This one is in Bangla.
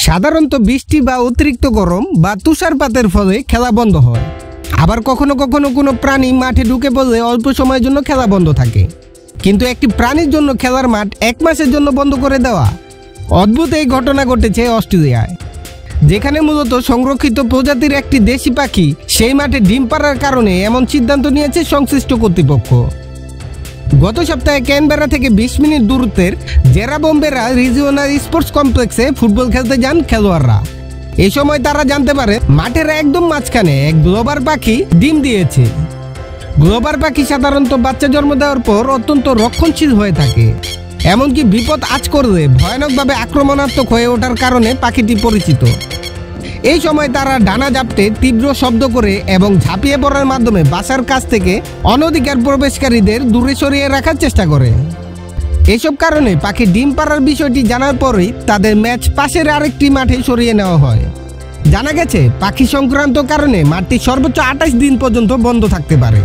সাধারণত বৃষ্টি বা অতিরিক্ত গরম বা তুষারপাতের ফলে খেলা বন্ধ হয়। আবার কখনো কখনো কোনো প্রাণী মাঠে ঢুকে পড়লে অল্প সময়ের জন্য খেলা বন্ধ থাকে। কিন্তু একটি প্রাণীর জন্য খেলার মাঠ 1 মাসের জন্য বন্ধ করে দেওয়া অদ্ভুত এই ঘটনা ঘটেছে অস্ট্রেলিয়ায়, যেখানে মূলত সংরক্ষিত প্রজাতির একটি দেশি পাখি সেই মাঠে ডিম পাড়ার কারণে এমন সিদ্ধান্ত নিয়েছে সংশ্লিষ্ট কর্তৃপক্ষ। গত সপ্তাহে ক্যানবেরা থেকে 20 মিনিট দূরত্বের জেরাবম্বেরা রিজিওনাল স্পোর্টস কমপ্লেক্সে ফুটবল খেলতে যান খেলোয়াড়রা। এই সময় তারা জানতে পারে মাঠের একদম মাঝখানে এক গ্লোবার পাখি ডিম দিয়েছে। গ্লোবার পাখি সাধারণত বাচ্চা জন্ম দেওয়ার পর অত্যন্ত রক্ষণশীল হয়ে থাকে, এমনকি বিপদ আঁচ করলে ভয়ানকভাবে আক্রমণাত্মক হয়ে ওঠার কারণে পাখিটি পরিচিত। এই সময় তারা ডানা ঝাপটে তীব্র শব্দ করে এবং ঝাঁপিয়ে পড়ার মাধ্যমে বাসার কাছ থেকে অনধিকার প্রবেশকারীদের দূরে সরিয়ে রাখার চেষ্টা করে। এসব কারণে পাখি ডিম পাড়ার বিষয়টি জানার পরেই তাদের ম্যাচ পাশের আরেকটি মাঠে সরিয়ে নেওয়া হয়। জানা গেছে পাখি সংক্রান্ত কারণে মাঠটি সর্বোচ্চ 28 দিন পর্যন্ত বন্ধ থাকতে পারে।